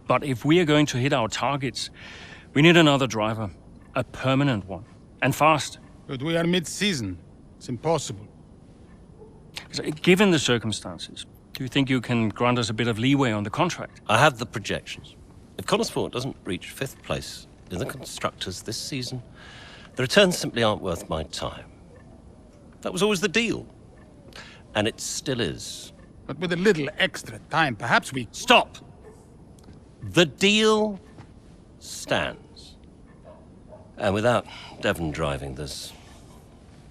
But if we are going to hit our targets, we need another driver. A permanent one. And fast. But we are mid-season. It's impossible. So, given the circumstances, do you think you can grant us a bit of leeway on the contract? I have the projections. If Connorsport doesn't reach 5th place in the Constructors this season, the returns simply aren't worth my time. That was always the deal. And it still is. But with a little extra time, perhaps we... Stop! The deal stands. And without Devon driving, there's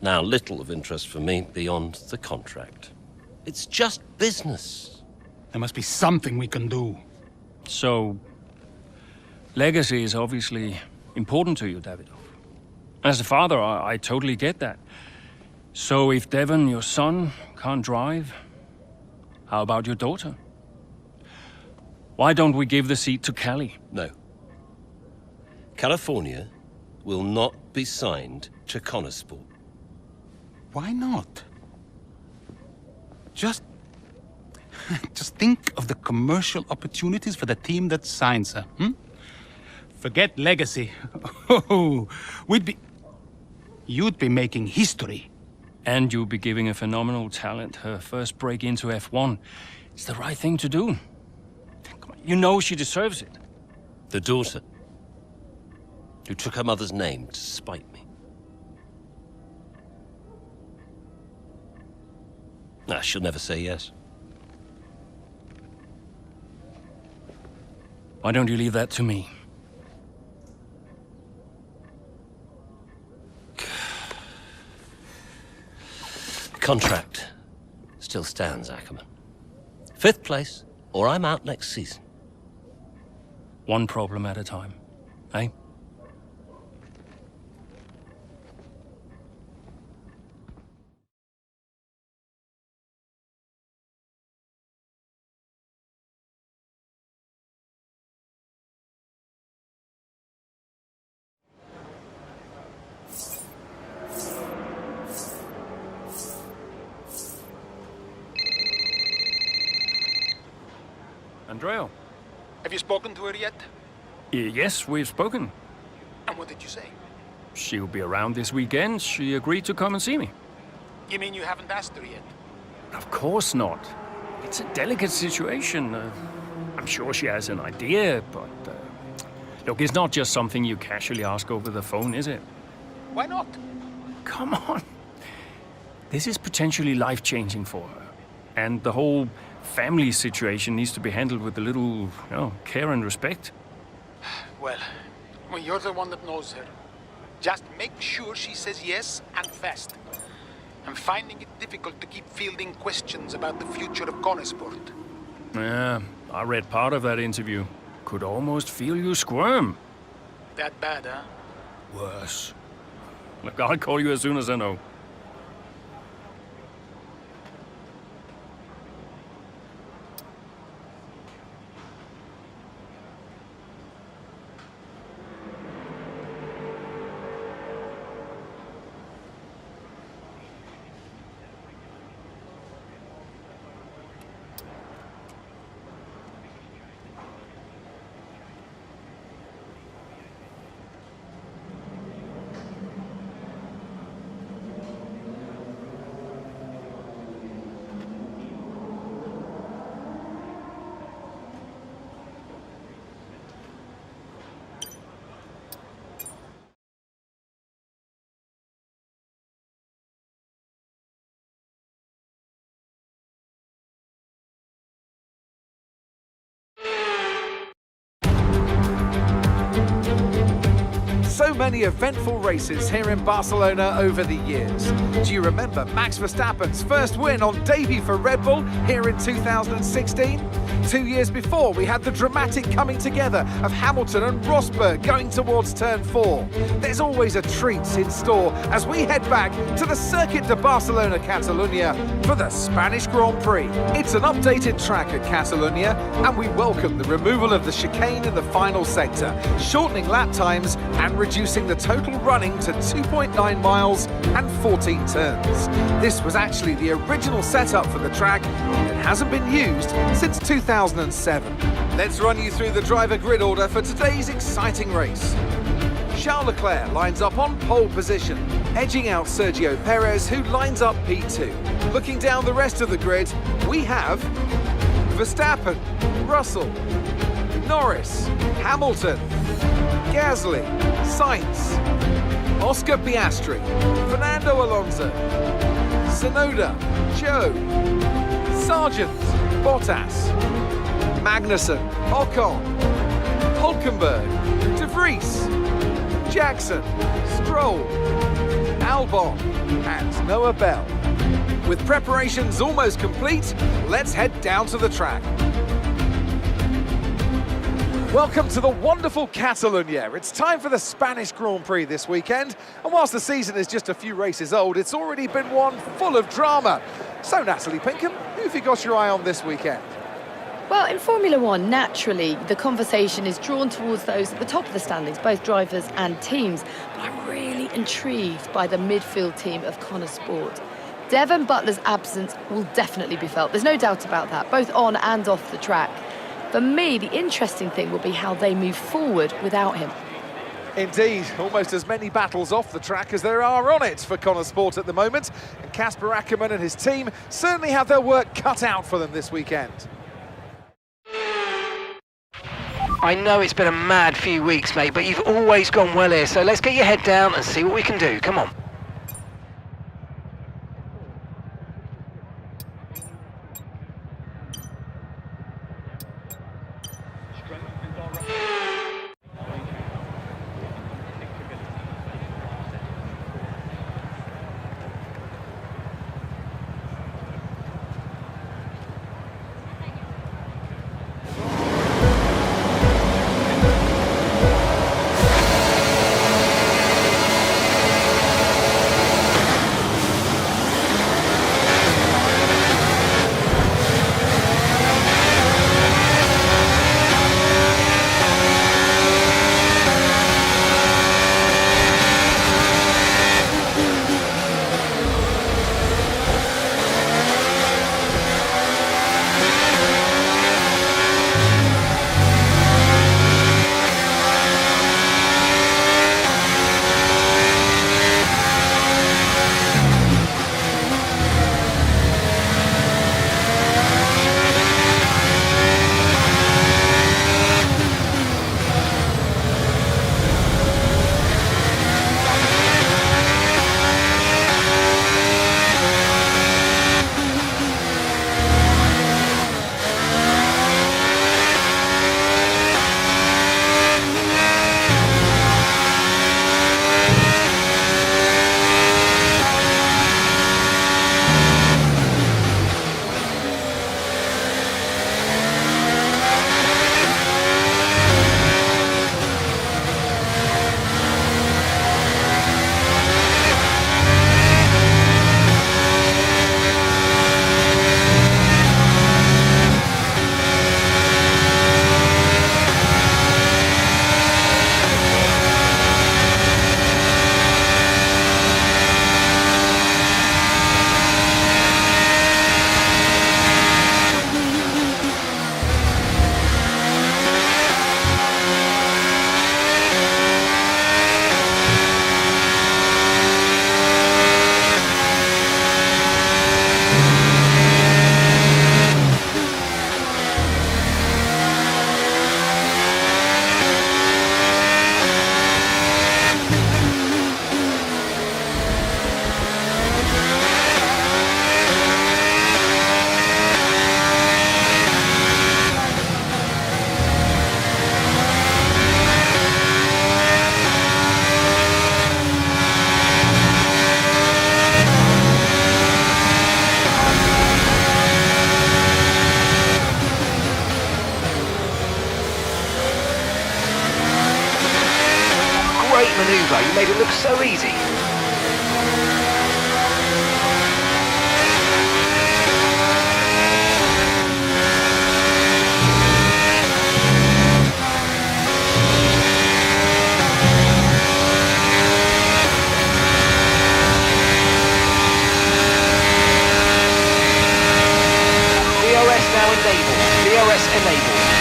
now little of interest for me beyond the contract. It's just business. There must be something we can do. So, legacy is obviously important to you, Davidoff. As a father, I totally get that. So if Devon, your son, can't drive, how about your daughter? Why don't we give the seat to Callie? No. California will not be signed to Connorsport. Why not? Just think of the commercial opportunities for the team that signs her, Forget legacy. Oh, you'd be making history. And you'll be giving a phenomenal talent her first break into F1. It's the right thing to do. Come on, you know she deserves it. The daughter, who took her mother's name to spite me. Nah, she'll never say yes. Why don't you leave that to me? Contract still stands, Ackerman. 5th place, or I'm out next season. One problem at a time, eh? Andrea? Have you spoken to her yet? Yes, we've spoken. And what did you say? She'll be around this weekend. She agreed to come and see me. You mean you haven't asked her yet? Of course not. It's a delicate situation. I'm sure she has an idea, but... look, it's not just something you casually ask over the phone, is it? Why not? Come on. This is potentially life-changing for her. And the whole family situation needs to be handled with a little, care and respect. Well, you're the one that knows her. Just make sure she says yes, and fast. I'm finding it difficult to keep fielding questions about the future of Connorsport. Yeah, I read part of that interview. Could almost feel you squirm. That bad, huh? Worse. Look, I'll call you as soon as I know. So many eventful races here in Barcelona over the years. Do you remember Max Verstappen's first win on debut for Red Bull here in 2016? 2 years before, we had the dramatic coming together of Hamilton and Rosberg going towards turn 4. There's always a treat in store as we head back to the Circuit de Barcelona Catalunya for the Spanish Grand Prix. It's an updated track at Catalunya, and we welcome the removal of the chicane in the final sector, shortening lap times and reducing the total running to 2.9 miles and 14 turns. This was actually the original setup for the track, and it hasn't been used since 2007. Let's run you through the driver grid order for today's exciting race. Charles Leclerc lines up on pole position, edging out Sergio Perez, who lines up P2. Looking down the rest of the grid, we have Verstappen, Russell, Norris, Hamilton, Gasly, Sainz, Oscar Piastri, Fernando Alonso, Tsunoda, Zhou, Sargent, Bottas, Magnussen, Ocon, Hulkenberg, De Vries, Jackson, Stroll, Albon and Noah Bell. With preparations almost complete, let's head down to the track. Welcome to the wonderful Catalonia. It's time for the Spanish Grand Prix this weekend, and whilst the season is just a few races old, it's already been one full of drama. So Natalie Pinkham, who have you got your eye on this weekend? Well, in Formula One, naturally, the conversation is drawn towards those at the top of the standings, both drivers and teams. But I'm really intrigued by the midfield team of Connor Sport. Devon Butler's absence will definitely be felt. There's no doubt about that, both on and off the track. For me, the interesting thing will be how they move forward without him. Indeed, almost as many battles off the track as there are on it for Connor Sport at the moment. And Casper Ackermann and his team certainly have their work cut out for them this weekend. I know it's been a mad few weeks, mate, but you've always gone well here, so let's get your head down and see what we can do. Come on. manoeuvre. You made it look so easy. enabled. DRS enabled.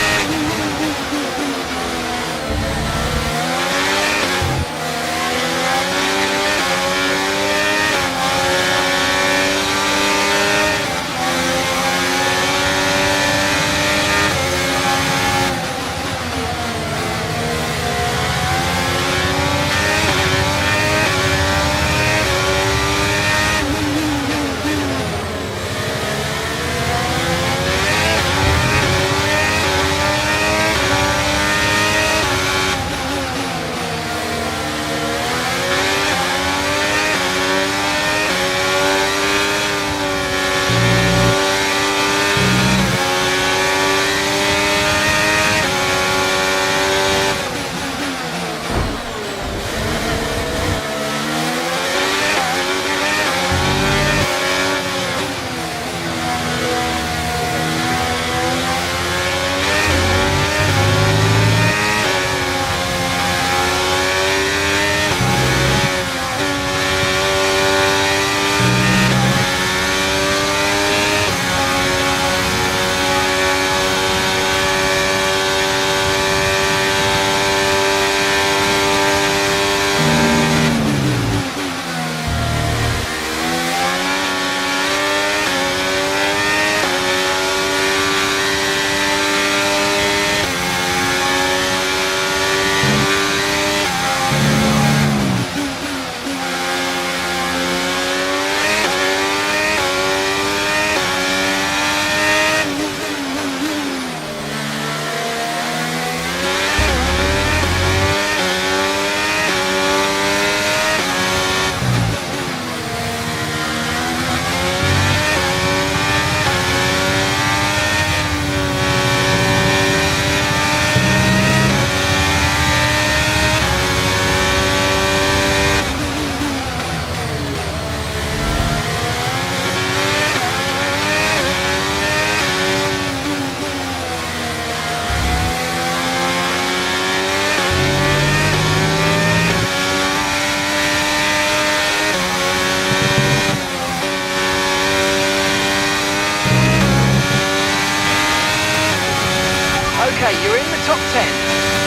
Okay, you're in the top 10.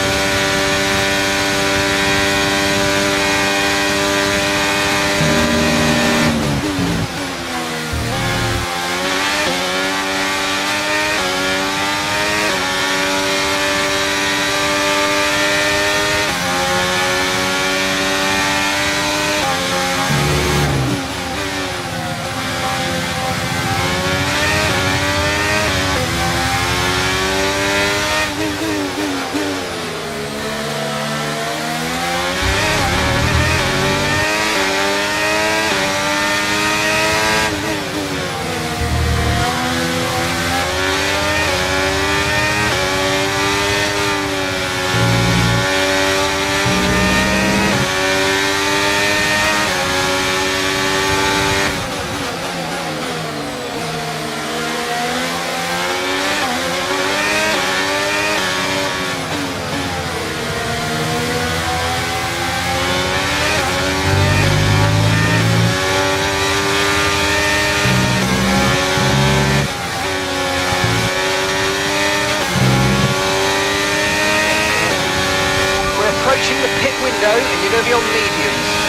Approaching the pit window and you're going to be on mediums.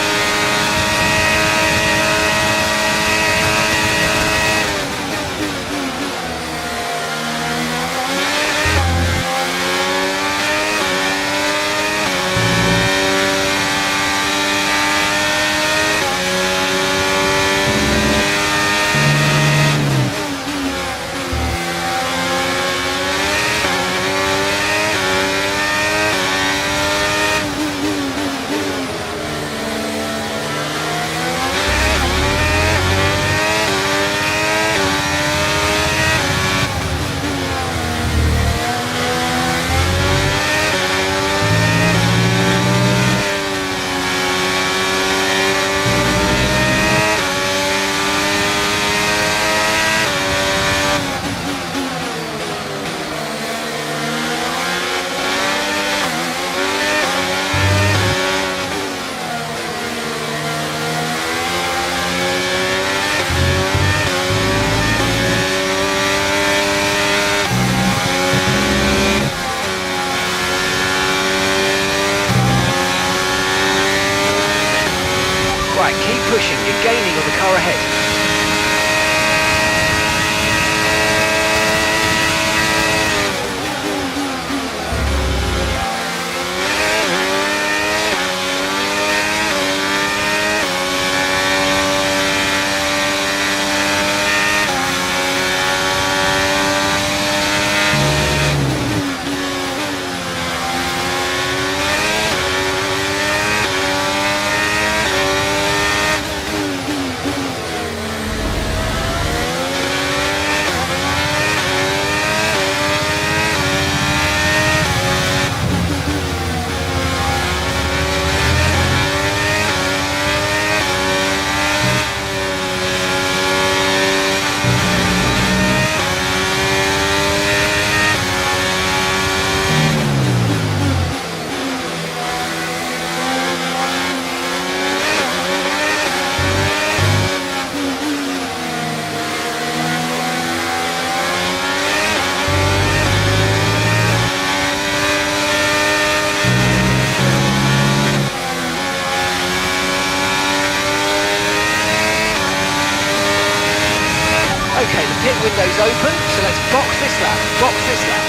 far ahead. Okay, the pit window's open, so let's box this lap, box this lap.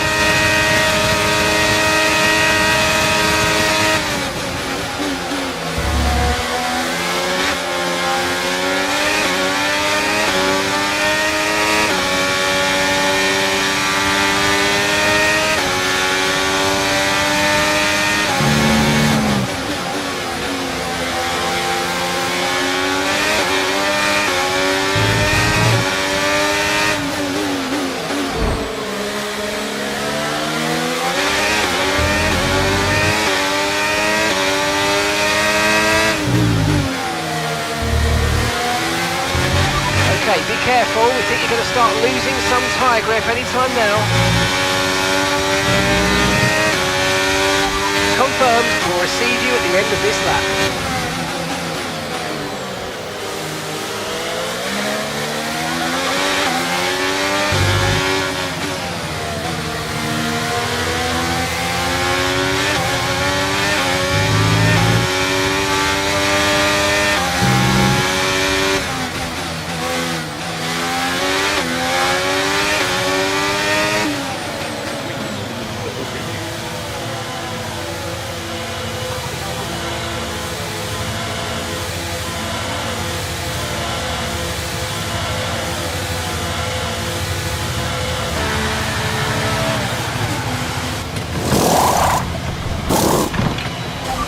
Okay, be careful, we think you're going to start losing some tyre grip anytime now. Confirmed, we'll receive you at the end of this lap.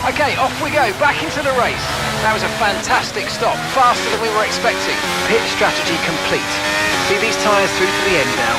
Okay, off we go, back into the race. That was a fantastic stop, faster than we were expecting. Pit strategy complete. See these tyres through to the end now.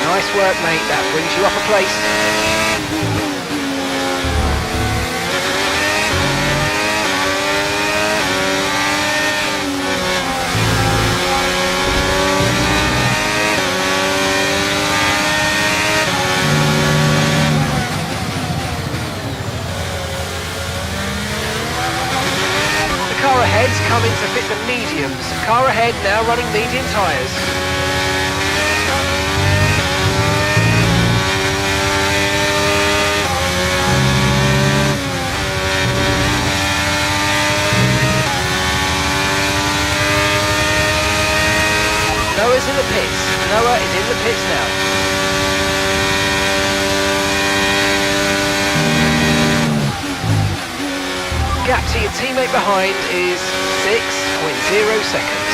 Nice work, mate. That brings you up a place. Car ahead now running medium tyres. Noah's in the pits. Noah is in the pits now. Gap to your teammate behind is 6.0 seconds.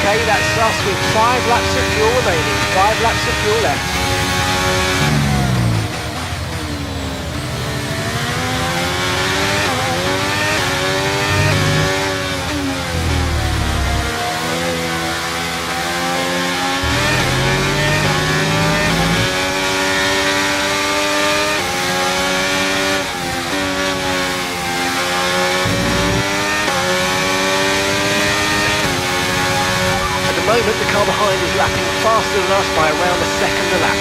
Okay, that's us with 5 laps of fuel remaining. 5 laps of fuel left. At the moment, the car behind is lapping faster than us by around a second a lap.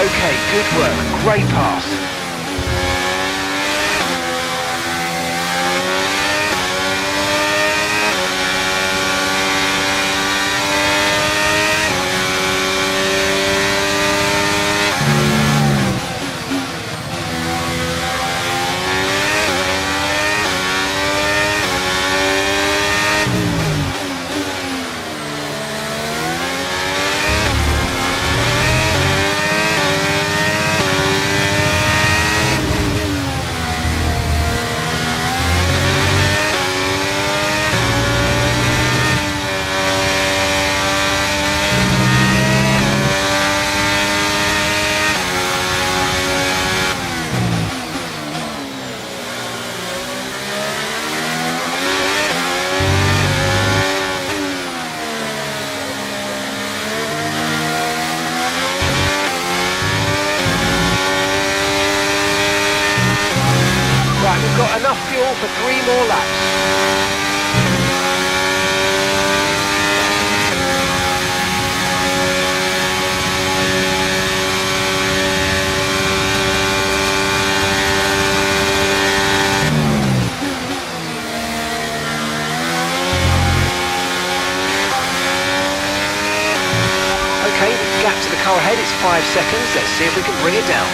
Okay, good work. Great pass. Right, we've got enough fuel for 3 more laps. Okay, the gap to the car ahead is 5 seconds. Let's see if we can bring it down.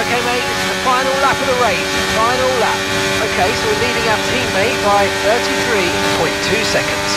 Okay, mate, this is the final lap of the race. Final lap. Okay, so we're leading our teammate by 33.2 seconds.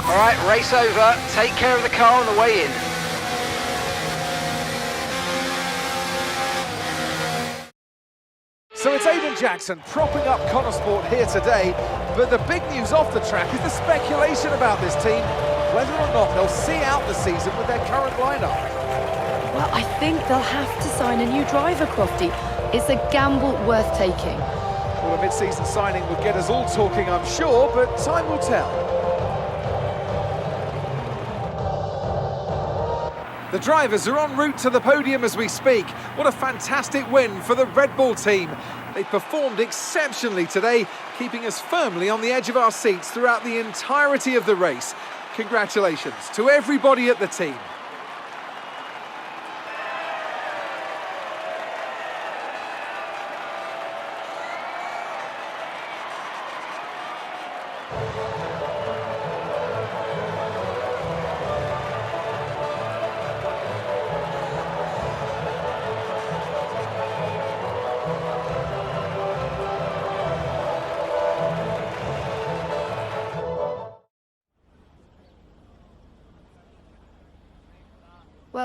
All right, race over. Take care of the car on the way in. So it's Aiden Jackson propping up Connor Sport here today, but the big news off the track is the speculation about this team, whether or not they'll see out the season with their current lineup. Well, I think they'll have to sign a new driver, Crofty. It's a gamble worth taking. Well, a mid-season signing would get us all talking, I'm sure, but time will tell. The drivers are en route to the podium as we speak. What a fantastic win for the Red Bull team. They performed exceptionally today, keeping us firmly on the edge of our seats throughout the entirety of the race. Congratulations to everybody at the team.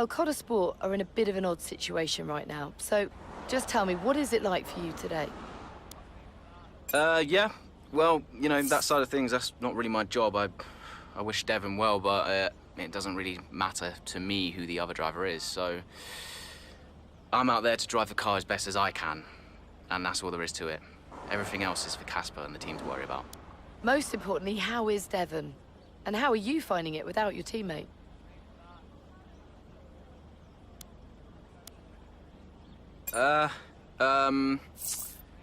Well, Connor Sport are in a bit of an odd situation right now. So just tell me, what is it like for you today? Yeah. Well, you know, that side of things, that's not really my job. I wish Devon well, but it doesn't really matter to me who the other driver is, so I'm out there to drive the car as best as I can, and that's all there is to it. Everything else is for Casper and the team to worry about. Most importantly, how is Devon? And how are you finding it without your teammate?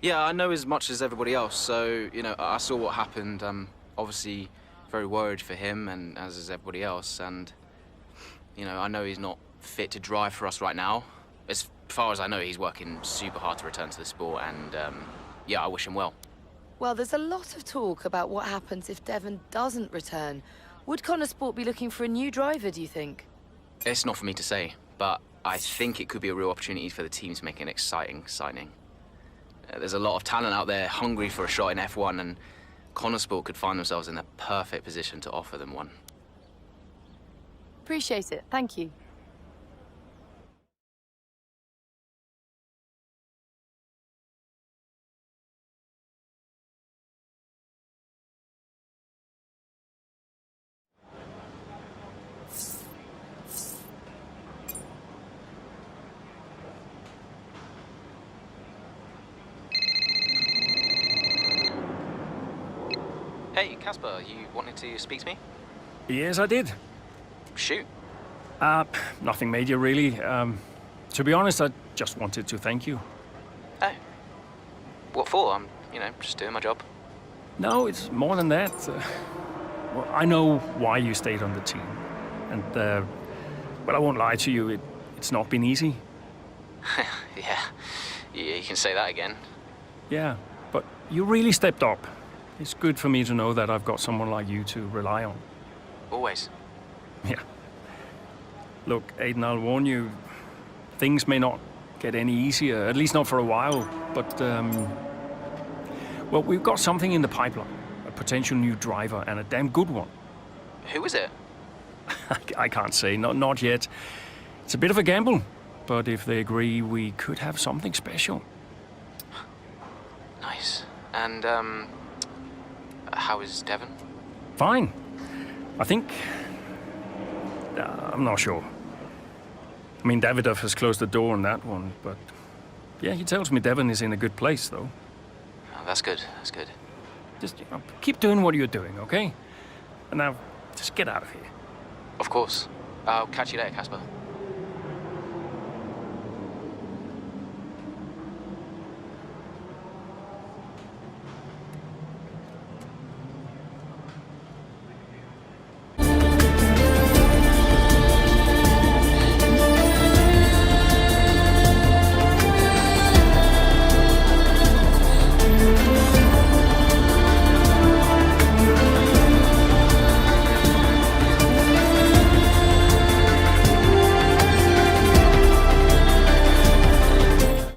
Yeah, I know as much as everybody else, so, you know, I saw what happened. Obviously very worried for him, and as is everybody else, and, you know, I know he's not fit to drive for us right now. As far as I know, he's working super hard to return to the sport, and, yeah, I wish him well. Well, there's a lot of talk about what happens if Devon doesn't return. Would Connor Sport be looking for a new driver, do you think? It's not for me to say, but I think it could be a real opportunity for the team to make an exciting signing. There's a lot of talent out there hungry for a shot in F1, and Connor Sport could find themselves in the perfect position to offer them one. Appreciate it. Thank you. Hey, Casper, you wanted to speak to me? Yes, I did. Shoot. Nothing major, really. To be honest, I just wanted to thank you. Oh. What for? I'm, you know, just doing my job. No, it's more than that. Well, I know why you stayed on the team. And, but I won't lie to you, it's not been easy. Yeah, you can say that again. Yeah, but you really stepped up. It's good for me to know that I've got someone like you to rely on. Always. Yeah. Look, Aiden, I'll warn you, things may not get any easier, at least not for a while, but, well, we've got something in the pipeline, a potential new driver, and a damn good one. Who is it? I can't say, not yet. It's a bit of a gamble, but if they agree, we could have something special. Nice. And, how is Devon? Fine. I think... I'm not sure. I mean, Davidoff has closed the door on that one, but... Yeah, he tells me Devon is in a good place, though. Oh, that's good, that's good. Just, keep doing what you're doing, okay? And now, just get out of here. Of course. I'll catch you later, Casper.